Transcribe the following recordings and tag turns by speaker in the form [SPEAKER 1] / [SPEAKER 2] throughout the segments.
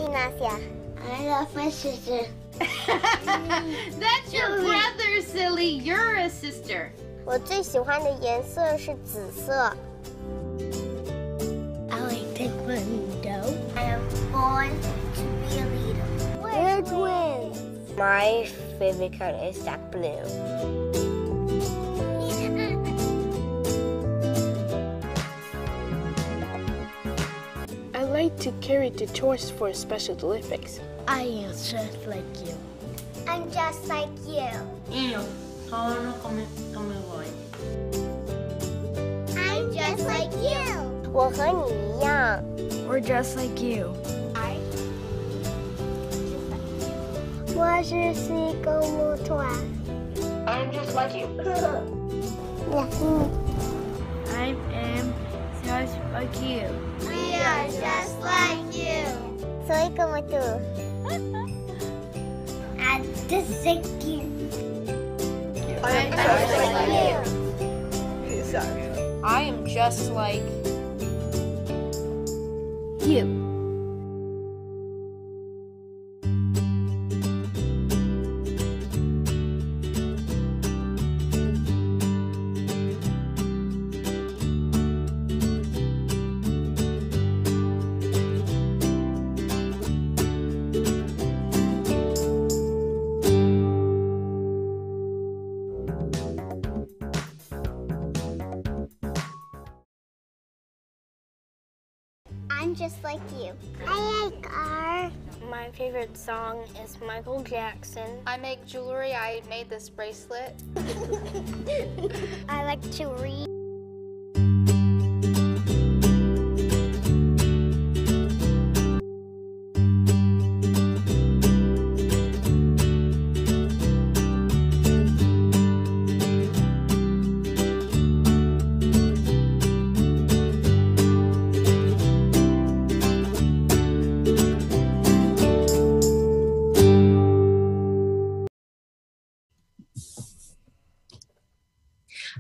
[SPEAKER 1] Ignacia.
[SPEAKER 2] I love my sister.
[SPEAKER 3] That's your brother, silly. You're a sister.
[SPEAKER 1] 我最喜欢的颜色是紫色。
[SPEAKER 2] I like taekwondo. I am born to be a leader.
[SPEAKER 1] We're twins. My favorite color is dark blue.
[SPEAKER 4] I like to carry the torch for Special Olympics.
[SPEAKER 2] I am just like you.
[SPEAKER 1] I'm just like you. I'm just like you. 我和你一样。
[SPEAKER 2] We're just like you.
[SPEAKER 1] 我是西狗木团。
[SPEAKER 4] I'm just like you.
[SPEAKER 2] I am just like you.
[SPEAKER 1] We are just like you. Soy como tú. I'm just like you.
[SPEAKER 4] I'm
[SPEAKER 1] just like
[SPEAKER 4] you. Sorry.
[SPEAKER 3] I am just like
[SPEAKER 2] You.
[SPEAKER 1] I'm just like you. I like art.
[SPEAKER 4] My favorite song is Michael Jackson.
[SPEAKER 3] I make jewelry. I made this bracelet.
[SPEAKER 1] I like to read.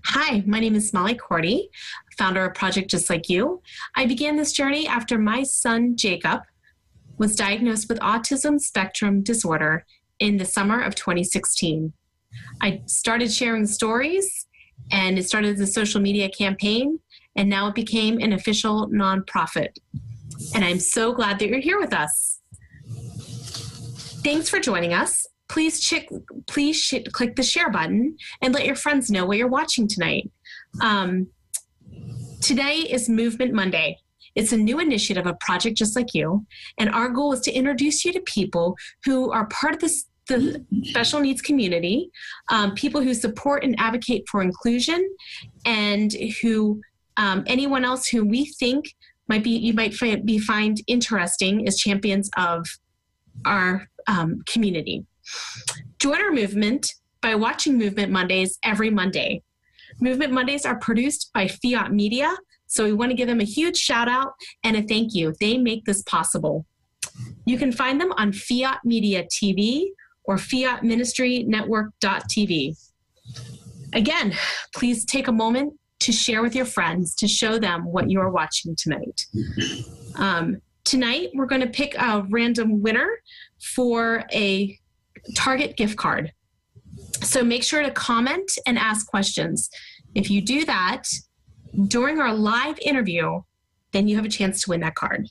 [SPEAKER 5] Hi, my name is Molly Korte, founder of Project Just Like You. I began this journey after my son, Jacob, was diagnosed with autism spectrum disorder in the summer of 2016. I started sharing stories, and it started as a social media campaign, and now it became an official nonprofit. And I'm so glad that you're here with us. Thanks for joining us. Please click the share button and let your friends know what you're watching tonight. Today is Movement Monday. It's a new initiative of Project Just Like You, and our goal is to introduce you to people who are part of the special needs community, people who support and advocate for inclusion, and who anyone else who we think you might find interesting as champions of our community. Join our movement by watching Movement Mondays every Monday. Movement Mondays are produced by Fiat Media, so we want to give them a huge shout out and a thank you. They make this possible. You can find them on Fiat Media TV or fiatministrynetwork.tv. Again, please take a moment to share with your friends to show them what you are watching tonight. Tonight, we're going to pick a random winner for a Target gift card. So make sure to comment and ask questions. If you do that during our live interview, then you have a chance to win that card.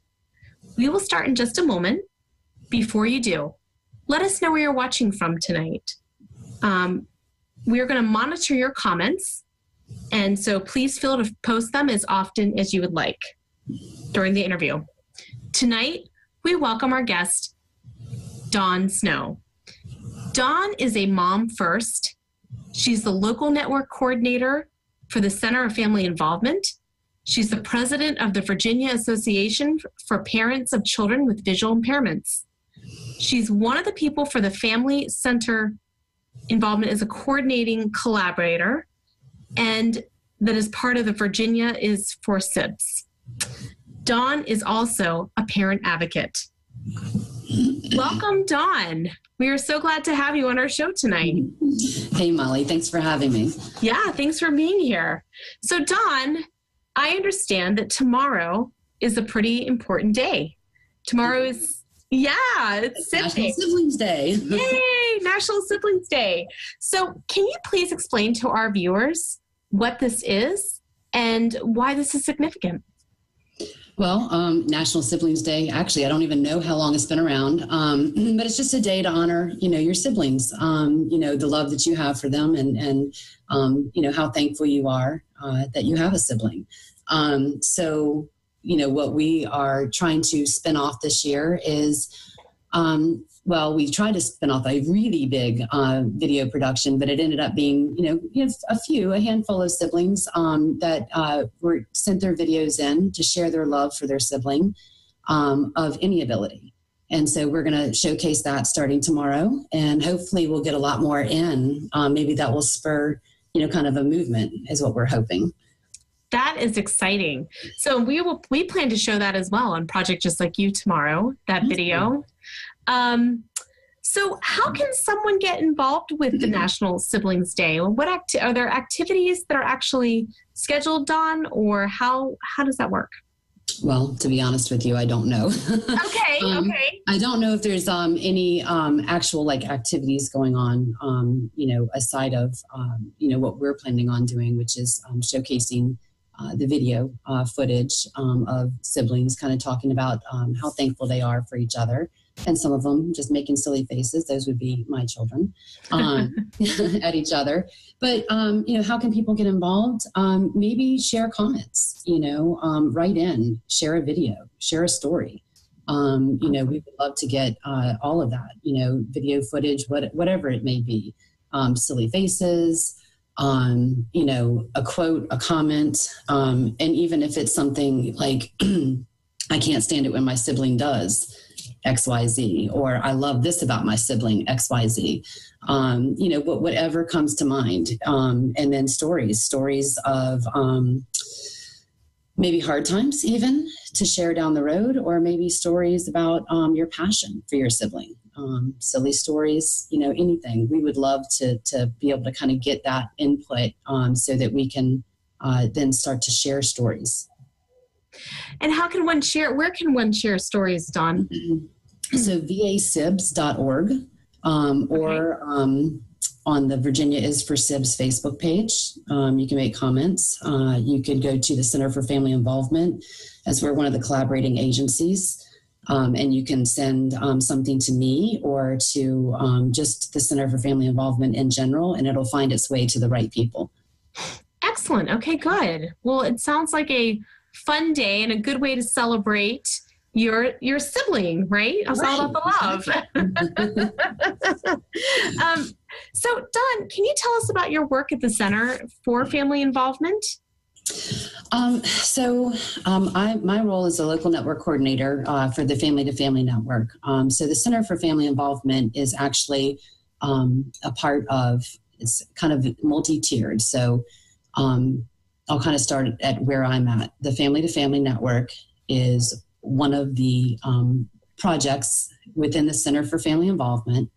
[SPEAKER 5] We will start in just a moment. Before you do, let us know where you're watching from tonight. We are going to monitor your comments, and so please feel to post them as often as you would like during the interview. Tonight, we welcome our guest, Dawn Snow. Dawn is a mom first. She's the local network coordinator for the Center of Family Involvement. She's the president of the Virginia Association for Parents of Children with Visual Impairments. She's one of the people for the Family Center Involvement as a coordinating collaborator, and that is part of the Virginia is for SIBS. Dawn is also a parent advocate. Welcome, Dawn. We are so glad to have you on our show tonight.
[SPEAKER 6] Hey, Molly. Thanks for having me.
[SPEAKER 5] Yeah, thanks for being here. So, Dawn, I understand that tomorrow is a pretty important day. Tomorrow is Yeah, it's
[SPEAKER 6] National Siblings Day.
[SPEAKER 5] Yay, National Siblings Day. So can you please explain to our viewers what this is and why this is significant?
[SPEAKER 6] Well, National Siblings Day, actually, I don't even know how long it's been around, but it's just a day to honor, your siblings, the love that you have for them and how thankful you are that you have a sibling. So, what we are trying to spin off this year is, we tried to spin off a really big video production, but it ended up being, a handful of siblings that were sent their videos in to share their love for their sibling of any ability. And so we're going to showcase that starting tomorrow, and hopefully we'll get a lot more in. Maybe that will spur, kind of a movement is what we're hoping.
[SPEAKER 5] That is exciting. So we plan to show that as well on Project Just Like You tomorrow, that video. So how can someone get involved with the National Siblings Day? What are there activities that are actually scheduled, Dawn, or how does that work?
[SPEAKER 6] Well, to be honest with you, I don't know.
[SPEAKER 5] Okay.
[SPEAKER 6] I don't know if there's any actual activities going on, aside of, what we're planning on doing, which is showcasing the video footage of siblings kind of talking about how thankful they are for each other. And some of them just making silly faces. Those would be my children at each other. But, how can people get involved? Maybe share comments, write in, share a video, share a story. We would love to get all of that, video footage, whatever it may be. Silly faces, a quote, a comment. And even if it's something like, I can't stand it when my sibling does XYZ, or I love this about my sibling XYZ, whatever comes to mind. And then stories of maybe hard times even to share down the road, or maybe stories about your passion for your sibling, silly stories, anything. We would love to be able to kind of get that input so that we can then start to share stories.
[SPEAKER 5] And how can one share? Where can one share stories, Dawn?
[SPEAKER 6] So vasibs.org or on the Virginia is for Sibs Facebook page. You can make comments. You could go to the Center for Family Involvement, as we're one of the collaborating agencies. And you can send something to me or to just the Center for Family Involvement in general, and it'll find its way to the right people.
[SPEAKER 5] Excellent. Okay, good. Well, it sounds like a fun day and a good way to celebrate your sibling, right? It's all about the love. So, Dawn, can you tell us about your work at the Center for Family Involvement?
[SPEAKER 6] My role is a local network coordinator for the Family to Family Network. So the Center for Family Involvement is actually a part of, it's kind of multi-tiered. So I'll kind of start at where I'm at. The Family to Family Network is one of the projects within the Center for Family Involvement.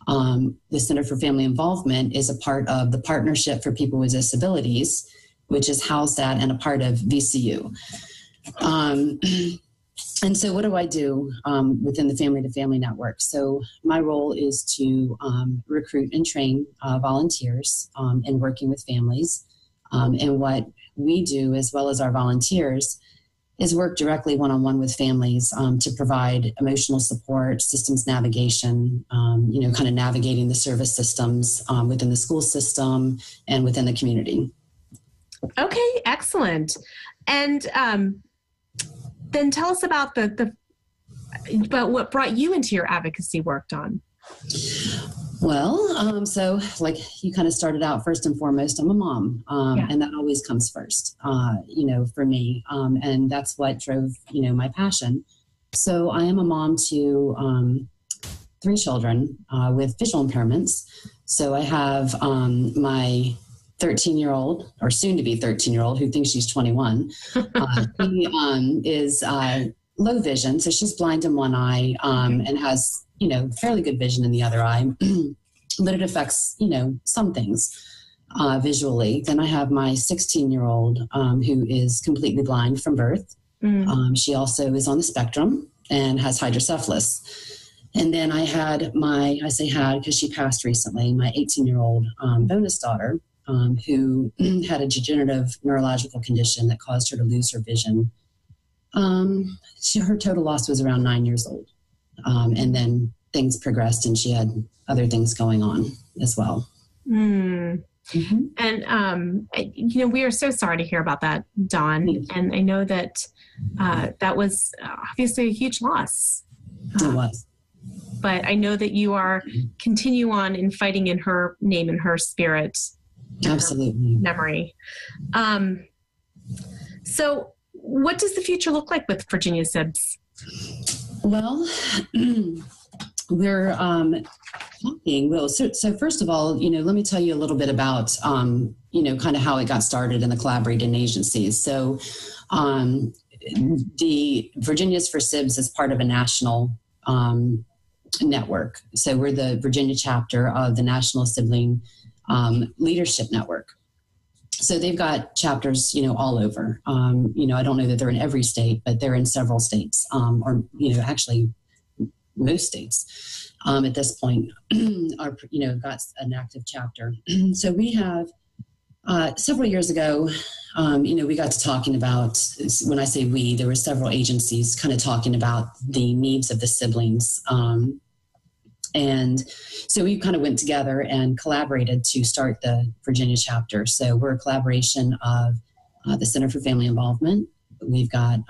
[SPEAKER 6] The Center for Family Involvement is a part of the Partnership for People with Disabilities, which is housed at and a part of VCU. And so what do I do within the Family to Family Network? So my role is to recruit and train volunteers in working with families. And what we do, as well as our volunteers, is work directly one-on-one with families to provide emotional support, systems navigation, kind of navigating the service systems within the school system and within the community.
[SPEAKER 5] Okay, excellent. And then tell us about about what brought you into your advocacy work, Dawn.
[SPEAKER 6] Well, so like you kind of started out, first and foremost, I'm a mom, and that always comes first, for me. And that's what drove, my passion. So I am a mom to 3 children with visual impairments. So I have my 13-year-old, or soon to be 13-year-old, who thinks she's 21. She is low vision, so she's blind in one eye and has fairly good vision in the other eye, but it affects, some things visually. Then I have my 16-year-old who is completely blind from birth. She also is on the spectrum and has hydrocephalus. And then I say had because she passed recently, my 18-year-old bonus daughter, who had a degenerative neurological condition that caused her to lose her vision. Her total loss was around 9 years old. And then things progressed and she had other things going on as well.
[SPEAKER 5] Mm. Mm-hmm. And, we are so sorry to hear about that, Dawn. And I know that that was obviously a huge loss.
[SPEAKER 6] It was.
[SPEAKER 5] But I know that you are continue on in fighting in her name and her spirit.
[SPEAKER 6] Absolutely.
[SPEAKER 5] Her memory. So what does the future look like with Virginia Sibs?
[SPEAKER 6] Well, we're talking. Well, so first of all, let me tell you a little bit about, kind of how it got started in the collaborating agencies. So the Virginia's for Sibs is part of a national network. So we're the Virginia chapter of the National Sibling Leadership Network. So they've got chapters, all over. I don't know that they're in every state, but they're in several states, or actually most states at this point are, got an active chapter. So we have several years ago, we got to talking about, when I say we, there were several agencies kind of talking about the needs of the siblings. And so we kind of went together and collaborated to start the Virginia chapter. So we're a collaboration of the Center for Family Involvement. We've got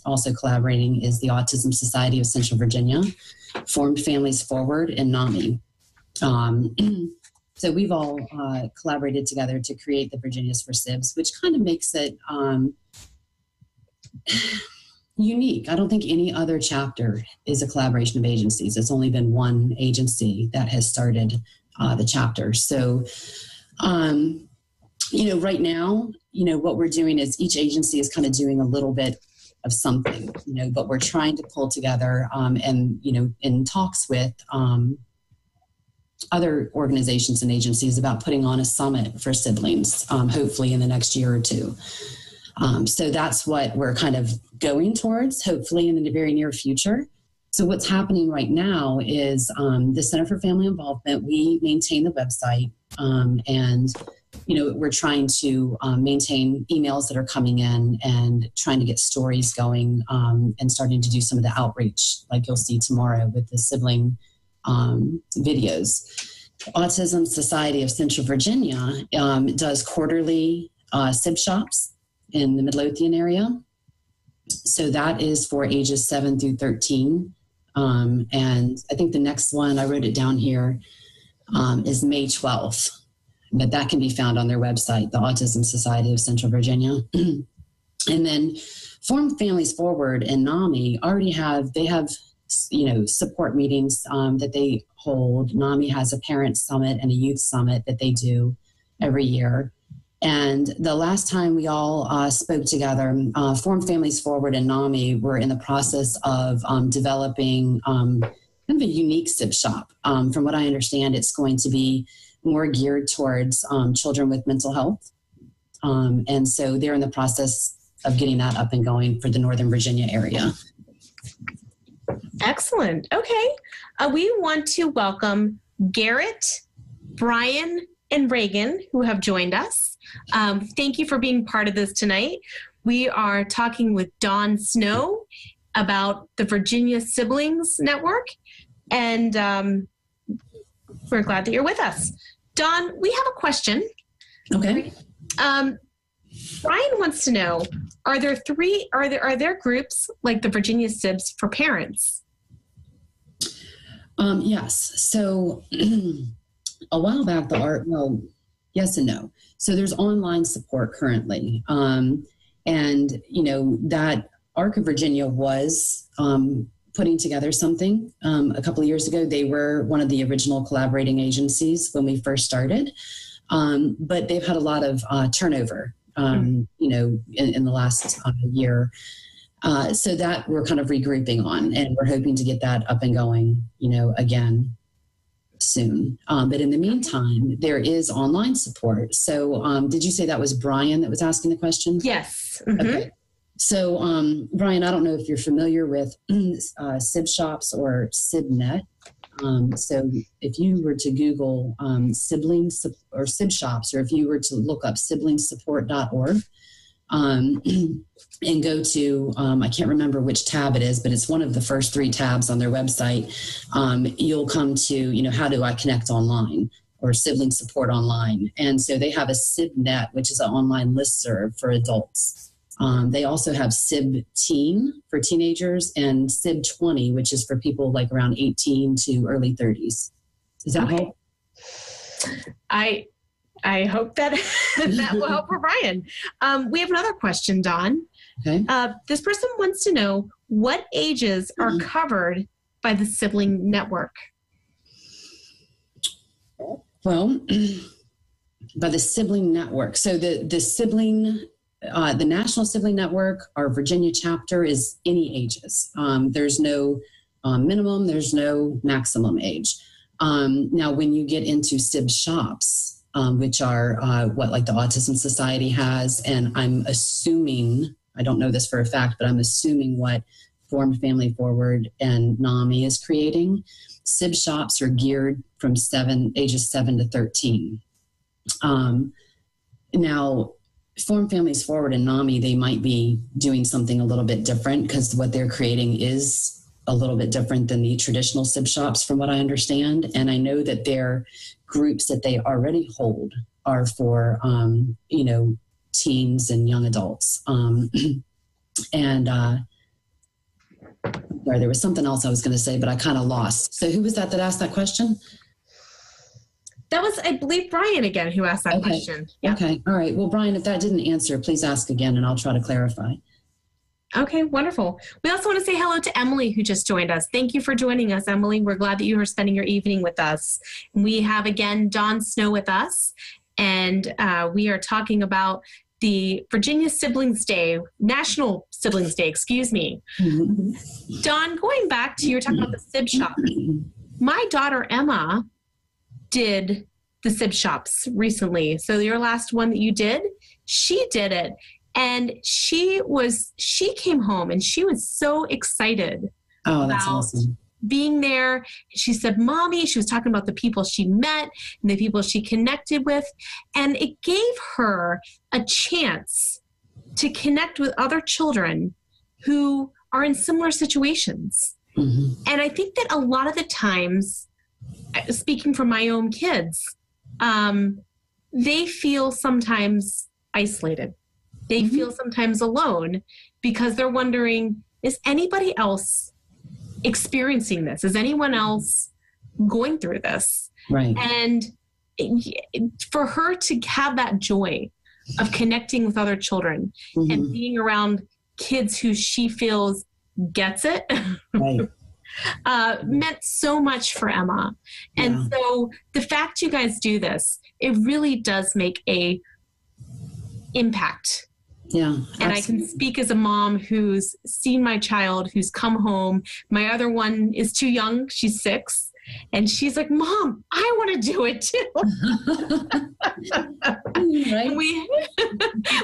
[SPEAKER 6] also collaborating is the Autism Society of Central Virginia, Formed Families Forward, and NAMI. So we've all collaborated together to create the Virginia's for Sibs, which kind of makes it unique. I don't think any other chapter is a collaboration of agencies. It's only been one agency that has started the chapter. So, right now, what we're doing is each agency is kind of doing a little bit of something, but we're trying to pull together and, in talks with other organizations and agencies about putting on a summit for siblings, hopefully in the next year or two. So that's what we're kind of going towards, hopefully in the very near future. So what's happening right now is the Center for Family Involvement, we maintain the website and, we're trying to maintain emails that are coming in and trying to get stories going and starting to do some of the outreach like you'll see tomorrow with the sibling videos. Autism Society of Central Virginia does quarterly SIB shops in the Midlothian area. So that is for ages 7 through 13. And I think the next one, I wrote it down here, is May 12th. But that can be found on their website, the Autism Society of Central Virginia. And then Formed Families Forward and NAMI already have support meetings that they hold. NAMI has a parent summit and a youth summit that they do every year. And the last time we all spoke together, Formed Families Forward and NAMI were in the process of developing kind of a unique SIB shop. From what I understand, it's going to be more geared towards children with mental health. And so they're in the process of getting that up and going for the Northern Virginia area.
[SPEAKER 5] Excellent. Okay. We want to welcome Garrett, Brian, and Reagan, who have joined us. Thank you for being part of this tonight. We are talking with Dawn Snow about the Virginia Siblings Network, and we're glad that you're with us. Dawn, we have a question.
[SPEAKER 6] Okay.
[SPEAKER 5] Brian wants to know, are there groups like the Virginia Sibs for parents?
[SPEAKER 6] Yes. So a while back, yes and no. So there's online support currently. And, that ARC of Virginia was putting together something a couple of years ago. They were one of the original collaborating agencies when we first started. But they've had a lot of turnover, in the last year. So that we're kind of regrouping on, and we're hoping to get that up and going, again soon. But in the meantime, there is online support. So did you say that was Brian that was asking the question?
[SPEAKER 5] Yes. Mm-hmm.
[SPEAKER 6] Okay. So, Brian, I don't know if you're familiar with SIB shops or SIBnet. So if you were to Google siblings or SIB shops, or if you were to look up siblingsupport.org and go to, I can't remember which tab it is, but it's one of the first 3 tabs on their website, you'll come to, how do I connect online or sibling support online. And so they have a SIBnet, which is an online listserv for adults. They also have SIB Teen for teenagers and SIB 20, which is for people like around 18 to early 30s. Does that help?
[SPEAKER 5] I hope that that will help for Brian. We have another question, Dawn.
[SPEAKER 6] Okay.
[SPEAKER 5] This person wants to know what ages are covered by the sibling network.
[SPEAKER 6] Well, by the sibling network. So the sibling, the National Sibling Network, our Virginia chapter, is any ages. There's no minimum, there's no maximum age. Now, when you get into SIB shops, which are what like the Autism Society has, and I'm assuming, I don't know this for a fact, but I'm assuming what Formed Family Forward and NAMI is creating, SIB shops are geared from ages 7 to 13. Now, Formed Families Forward and NAMI, they might be doing something a little bit different because what they're creating is a little bit different than the traditional SIB shops from what I understand. And I know that their groups that they already hold are for, teens and young adults. There was something else I was going to say, but I kind of lost. So who was that asked that question?
[SPEAKER 5] That was, I believe, Brian again who asked that question. Yep.
[SPEAKER 6] Okay. All right. Well, Brian, if that didn't answer, please ask again and I'll try to clarify.
[SPEAKER 5] Okay, wonderful. We also want to say hello to Emily who just joined us. Thank you for joining us, Emily. We're glad that you are spending your evening with us. We have, again, Dawn Snow with us, and we are talking about the Virginia Siblings Day, National Siblings Day, excuse me. Mm-hmm. Dawn, going back to, you were talking about the SIB shop. My daughter, Emma, did the SIB shops recently. So your last one that you did, she did it. And she came home and she was so excited
[SPEAKER 6] that's awesome.
[SPEAKER 5] Being there. She said, Mommy, she was talking about the people she met and the people she connected with. And it gave her a chance to connect with other children who are in similar situations. Mm-hmm. And I think that a lot of the times, speaking from my own kids, they feel sometimes isolated. They mm-hmm. feel sometimes alone because they're wondering, is anybody else experiencing this? Is anyone else going through this?
[SPEAKER 6] Right.
[SPEAKER 5] And for her to have that joy of connecting with other children mm-hmm. and being around kids who she feels gets it, right. Meant so much for Emma. And so the fact you guys do this, it really does make a impact.
[SPEAKER 6] Yeah.
[SPEAKER 5] And I can speak as a mom who's seen my child who's come home. My other one is too young. She's 6. And she's like, Mom, I want to do it too. Right.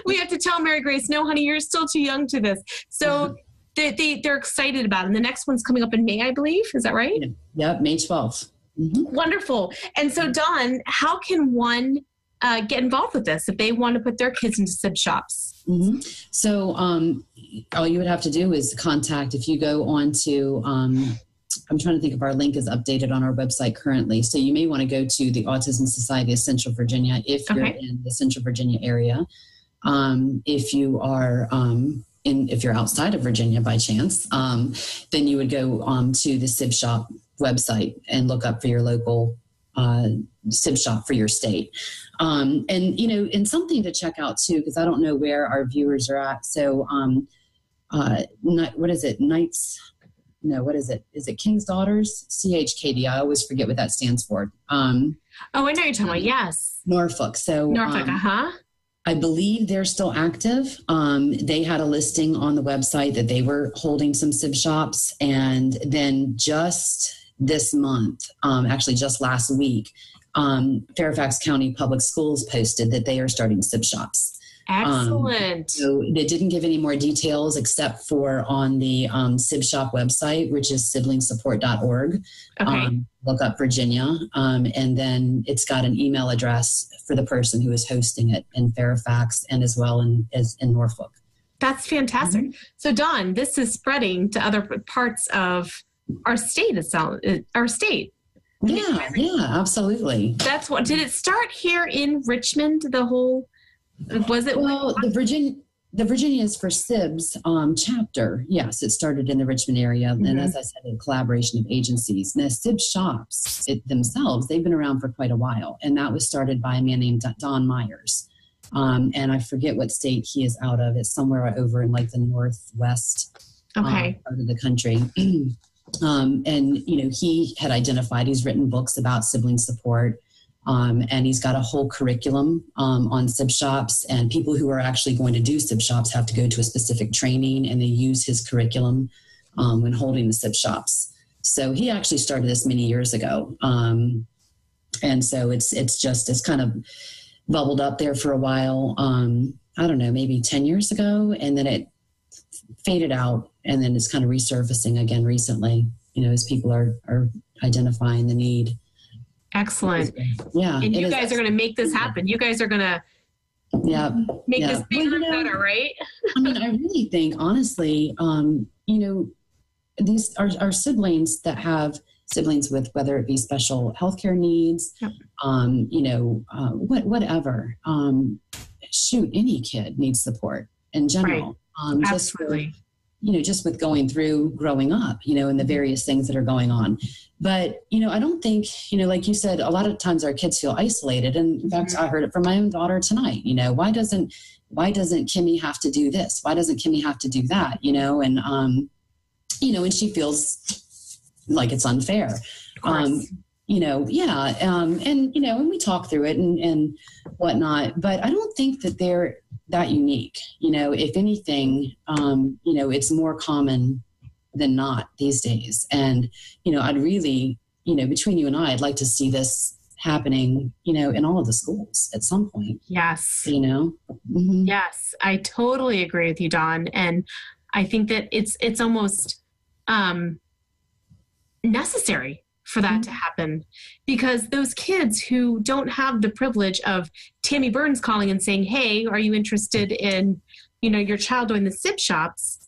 [SPEAKER 5] We have to tell Mary Grace, no, honey, you're still too young to this. So they're excited about it. And the next one's coming up in May, I believe. Is that right?
[SPEAKER 6] Yeah, May 12th. Mm-hmm.
[SPEAKER 5] Wonderful. And so, Dawn, how can one get involved with this if they want to put their kids into SIB shops?
[SPEAKER 6] Mm-hmm. So all you would have to do is contact, if you go on to, I'm trying to think if our link is updated on our website currently. So you may want to go to the Autism Society of Central Virginia if you're in the Central Virginia area. If you are if you're outside of Virginia by chance, then you would go to the SIB shop website and look up for your local SIB shop for your state. And something to check out too, because I don't know where our viewers are at. So, what is it? What is it? Is it King's Daughters? CHKD. I always forget what that stands for.
[SPEAKER 5] I know you're talking about. Yes.
[SPEAKER 6] Norfolk. So
[SPEAKER 5] Norfolk.
[SPEAKER 6] I believe they're still active. They had a listing on the website that they were holding some SIB shops. And then just this month, actually just last week, Fairfax County Public Schools posted that they are starting SIB shops.
[SPEAKER 5] Excellent.
[SPEAKER 6] So they didn't give any more details except for on the SIB Shop website, which is siblingsupport.org.
[SPEAKER 5] Okay.
[SPEAKER 6] Look up Virginia. And then it's got an email address for the person who is hosting it in Fairfax and as well as in Norfolk.
[SPEAKER 5] That's fantastic. Mm-hmm. So Dawn, this is spreading to other parts of our state. Our state.
[SPEAKER 6] Yeah, absolutely.
[SPEAKER 5] That's what. Did it start here in Richmond? The whole. Was it?
[SPEAKER 6] Well, the Virginia's for SIBS chapter. Yes, it started in the Richmond area. Mm-hmm. And as I said, in collaboration of agencies. Now, SIB shops themselves, they've been around for quite a while. And that was started by a man named Don Myers. And I forget what state he is out of. It's somewhere over in like the northwest part of the country. And, he had identified, he's written books about sibling support. And he's got a whole curriculum on SIB shops, and people who are actually going to do SIB shops have to go to a specific training, and they use his curriculum when holding the SIB shops. So he actually started this many years ago. And so it's kind of bubbled up there for a while. I don't know, maybe 10 years ago, and then it faded out, and then it's kind of resurfacing again recently, as people are identifying the need.
[SPEAKER 5] Excellent.
[SPEAKER 6] Yeah.
[SPEAKER 5] And you guys are going to make this happen. You guys are going to make this bigger and better, right?
[SPEAKER 6] I mean, I really think, honestly, these are siblings that have siblings with, whether it be special healthcare needs, whatever. Shoot, any kid needs support in general.
[SPEAKER 5] Right. Absolutely.
[SPEAKER 6] Just with going through growing up, and the various things that are going on. But, I don't think, like you said, a lot of times our kids feel isolated. And in fact, I heard it from my own daughter tonight. Why doesn't Kimmy have to do this? Why doesn't Kimmy have to do that? And she feels like it's unfair. And we talk through it and whatnot, but I don't think that they're that unique. If anything, it's more common than not these days. And, I'd really, between you and I'd like to see this happening, in all of the schools at some point.
[SPEAKER 5] Yes.
[SPEAKER 6] Mm-hmm.
[SPEAKER 5] Yes, I totally agree with you, Dawn. And I think that it's almost necessary for that to happen, because those kids who don't have the privilege of Tammy Burns calling and saying, hey, are you interested in, your child doing the SIB shops?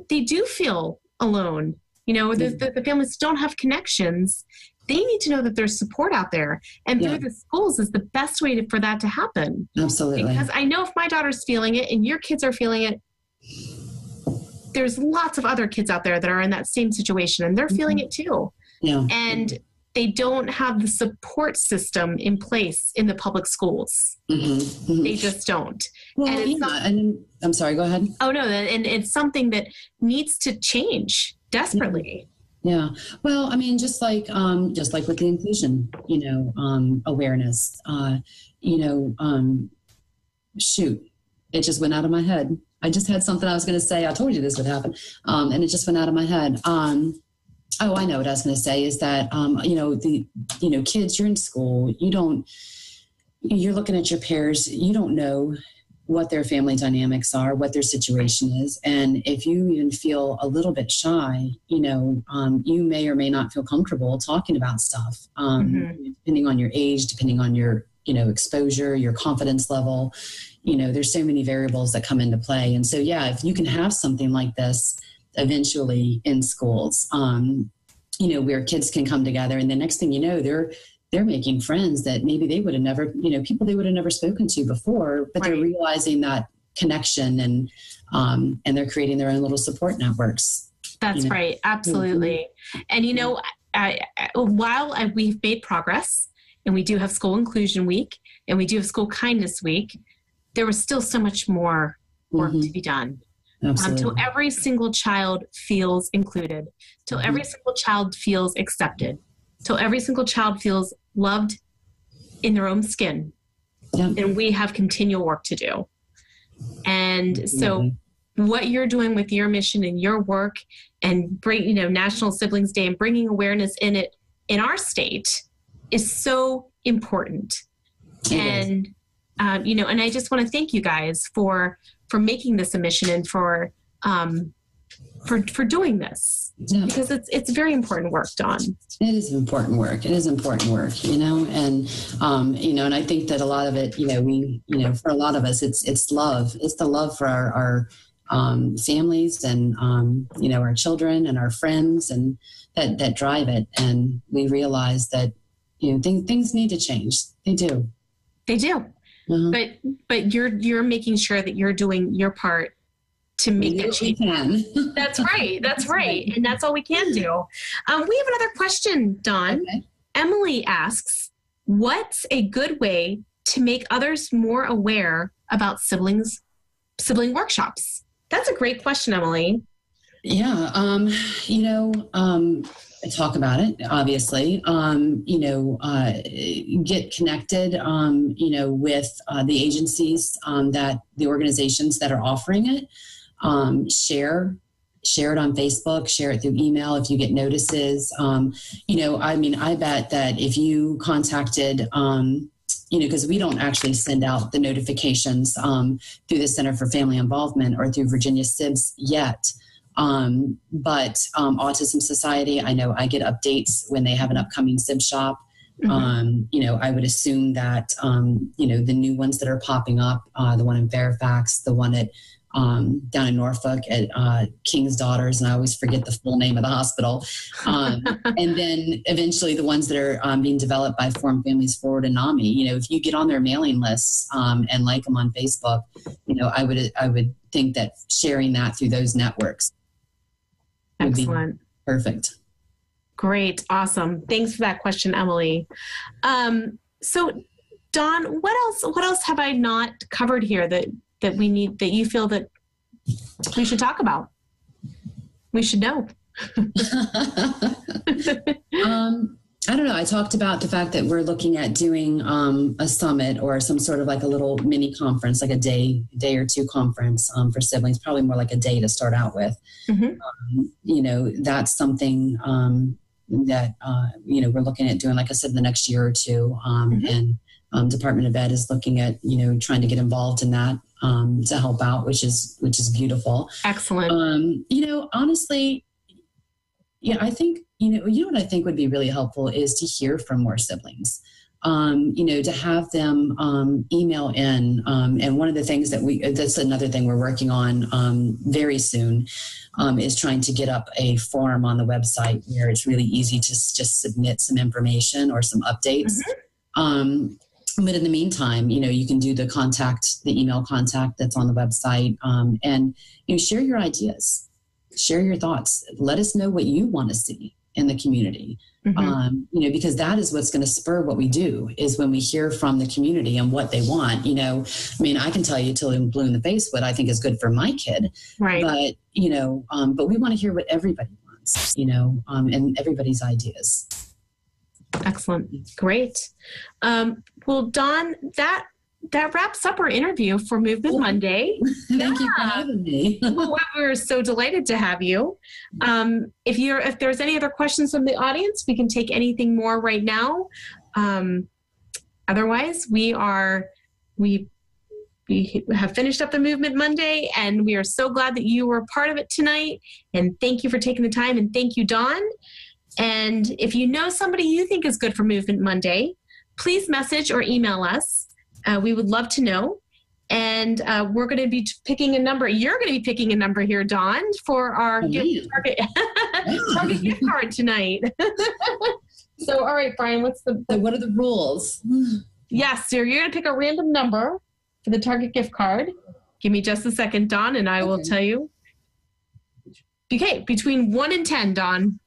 [SPEAKER 5] They do feel alone. The families don't have connections. They need to know that there's support out there, and through the schools is the best way for that to happen.
[SPEAKER 6] Absolutely.
[SPEAKER 5] Because I know if my daughter's feeling it and your kids are feeling it, there's lots of other kids out there that are in that same situation, and they're feeling it too.
[SPEAKER 6] Yeah.
[SPEAKER 5] And they don't have the support system in place in the public schools. Mm-hmm. Mm-hmm. They just don't.
[SPEAKER 6] Well, and I'm sorry, go ahead.
[SPEAKER 5] Oh, no. And it's something that needs to change desperately.
[SPEAKER 6] Yeah. Well, I mean, just like with the inclusion, awareness, shoot, it just went out of my head. I just had something I was going to say. I told you this would happen. And it just went out of my head. Oh, I know what I was going to say is that, kids, you're in school, you're looking at your peers, you don't know what their family dynamics are, what their situation is. And if you even feel a little bit shy, you may or may not feel comfortable talking about stuff, depending on your age, depending on your, exposure, your confidence level. There's so many variables that come into play. And so, if you can have something like this eventually in schools, where kids can come together, and the next thing you know, they're making friends that maybe they would have never, people they would have never spoken to before, but they're realizing that connection, and they're creating their own little support networks.
[SPEAKER 5] That's right. Absolutely. And, while we've made progress, and we do have School Inclusion Week, and we do have School Kindness Week, there was still so much more work to be done. Till every single child feels included, till every single child feels accepted, till every single child feels loved in their own skin. And we have continual work to do. And so what you're doing with your mission and your work, and National Siblings Day, and bringing awareness in our state is so important. And and I just want to thank you guys for making this a mission and for doing this, because it's very important work, Dawn.
[SPEAKER 6] It is important work. And, and I think that a lot of it, for a lot of us, it's love. It's the love for our families and, our children and our friends, and that drive it. And we realize that, things need to change. They do.
[SPEAKER 5] They do. Uh-huh. But you're making sure that you're doing your part to make that change. That's right. That's right. And that's all we can do. We have another question, Dawn. Okay. Emily asks, what's a good way to make others more aware about sibling workshops? That's a great question, Emily.
[SPEAKER 6] Yeah. I talk about it, obviously, get connected, with the agencies, the organizations that are offering it. Share it on Facebook, share it through email if you get notices. I bet that if you contacted, because we don't actually send out the notifications through the Center for Family Involvement or through Virginia SIBS yet. But Autism Society, I know I get updates when they have an upcoming SIB shop. Mm-hmm. I would assume that, the new ones that are popping up, the one in Fairfax, the one at down in Norfolk at King's Daughters, and I always forget the full name of the hospital. And then eventually the ones that are being developed by Forum Families Forward and NAMI. If you get on their mailing lists and like them on Facebook, I would think that sharing that through those networks would
[SPEAKER 5] Excellent.
[SPEAKER 6] Be perfect.
[SPEAKER 5] Great. Awesome. Thanks for that question, Emily. So Dawn, what else have I not covered here that you feel that we should talk about? We should know.
[SPEAKER 6] I don't know. I talked about the fact that we're looking at doing a summit or some sort of like a little mini conference, like a day or two conference for siblings, probably more like a day to start out with. Mm-hmm. That's something that, we're looking at doing, like I said, in the next year or two. Mm-hmm. And Department of Ed is looking at, trying to get involved in that to help out, which is beautiful.
[SPEAKER 5] Excellent.
[SPEAKER 6] Honestly, I think, what I think would be really helpful is to hear from more siblings, to have them email in. And one of the things that's another thing we're working on very soon is trying to get up a form on the website where it's really easy to just submit some information or some updates. Mm-hmm. But in the meantime, you can do the email contact that's on the website, and share your ideas, share your thoughts. Let us know what you want to see in the community, mm-hmm. Because that is what's going to spur what we do, is when we hear from the community and what they want. I can tell you till I'm blue in the face what I think is good for my kid,
[SPEAKER 5] right?
[SPEAKER 6] But but we want to hear what everybody wants, and everybody's ideas.
[SPEAKER 5] Excellent. Great. Well, Dawn, that wraps up our interview for Movement Monday.
[SPEAKER 6] Thank you for having me.
[SPEAKER 5] Well, we're so delighted to have you. If there's any other questions from the audience, we can take anything more right now. Otherwise, we have finished up the Movement Monday, and we are so glad that you were part of it tonight. And thank you for taking the time, and thank you, Dawn. And if you know somebody you think is good for Movement Monday, please message or email us. We would love to know. And we're going to be picking a number. You're going to be picking a number here, Dawn, for our Target gift card tonight. So, all right, Brian, what
[SPEAKER 6] are the rules?
[SPEAKER 5] Yes, so you're going to pick a random number for the Target gift card. Give me just a second, Dawn, and I will tell you. Okay, between 1 and 10, Dawn.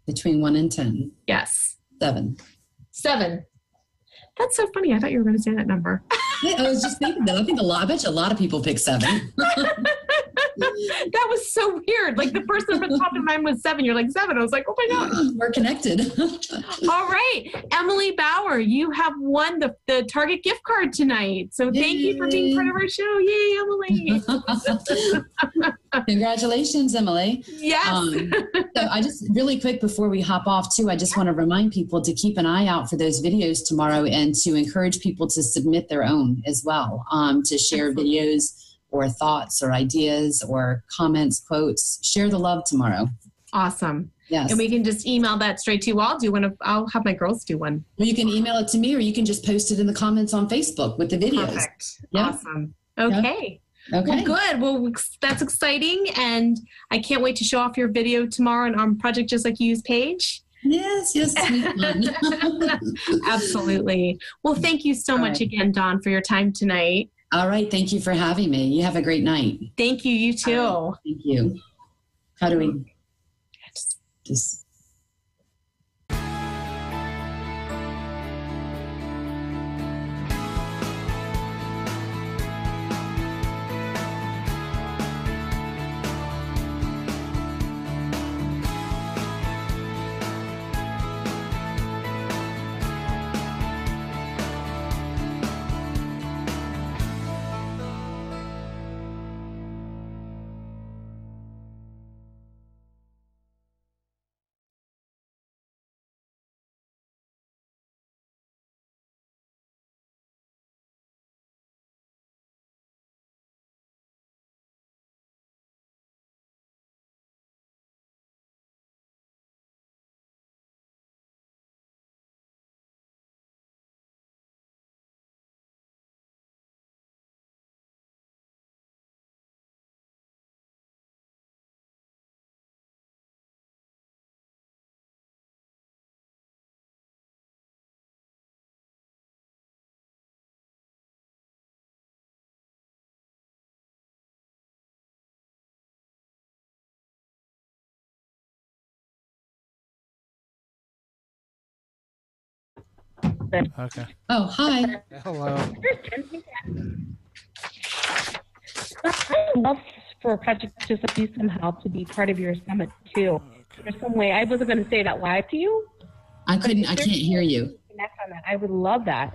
[SPEAKER 6] Between 1 and 10.
[SPEAKER 5] Yes.
[SPEAKER 6] 7.
[SPEAKER 5] 7. That's so funny. I thought you were going to say that number.
[SPEAKER 6] Yeah, I was just thinking that. I bet you a lot of people pick 7.
[SPEAKER 5] That was so weird. Like the first one that popped in mind was 7. You're like 7. I was like, oh my gosh.
[SPEAKER 6] We're connected.
[SPEAKER 5] All right. Emily Bauer, you have won the Target gift card tonight. So thank you for being part of our show. Yay, Emily.
[SPEAKER 6] Congratulations, Emily.
[SPEAKER 5] Yes.
[SPEAKER 6] So I just really quick before we hop off too, I just want to remind people to keep an eye out for those videos tomorrow and to encourage people to submit their own as well, to share videos or thoughts or ideas or comments, quotes. Share the love tomorrow.
[SPEAKER 5] Awesome.
[SPEAKER 6] Yes.
[SPEAKER 5] And we can just email that straight to you. I'll have my girls do one.
[SPEAKER 6] Well, you can email it to me or you can just post it in the comments on Facebook with the videos.
[SPEAKER 5] Perfect.
[SPEAKER 6] Yep.
[SPEAKER 5] Awesome. Okay.
[SPEAKER 6] Yep. Okay.
[SPEAKER 5] Well, good. Well, that's exciting. And I can't wait to show off your video tomorrow on Project Just Like You's page.
[SPEAKER 6] Yes.
[SPEAKER 5] Absolutely. Well, thank you so much again, Dawn, for your time tonight.
[SPEAKER 6] All right. Thank you for having me. You have a great night.
[SPEAKER 5] Thank you. You too.
[SPEAKER 6] Thank you. How do we just...
[SPEAKER 7] Okay.
[SPEAKER 6] Oh, hi.
[SPEAKER 7] Hello.
[SPEAKER 8] I would love for Project Just Like You somehow to be part of your summit too. There's some way. I wasn't going to say that live to you.
[SPEAKER 6] I can't hear you.
[SPEAKER 8] Connect on that. I would love that.